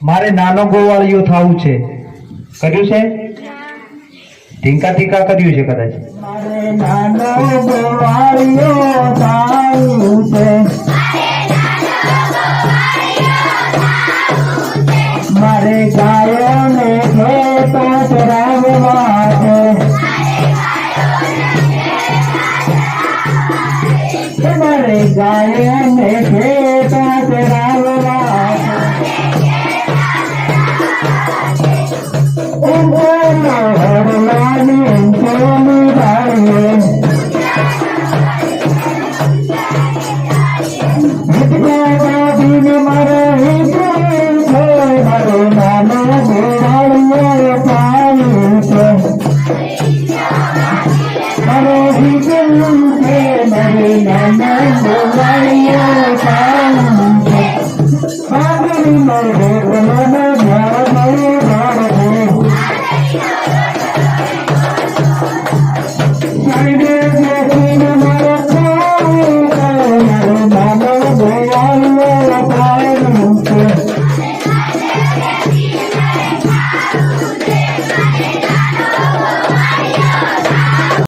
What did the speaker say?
મારે નાનો ગોવાળિયો થવું છે. કર્યું છે? ટીંકા ટીકા કર્યું છે કદાચ. મારે નાનો ગોવાળિયો થવું છે. મારે ગાયોને ખેતો ચરાવવા છે. મારે ગાયોને ખેતો ચરાવવા છે. હરવાની ઊંચોની ડાળીએ મારે મારો નાનો ગોવાળિયો પાયું છે. મારો જીવન છે મારે નાનો ગોવાળિયો પાયું છે. મારી મારો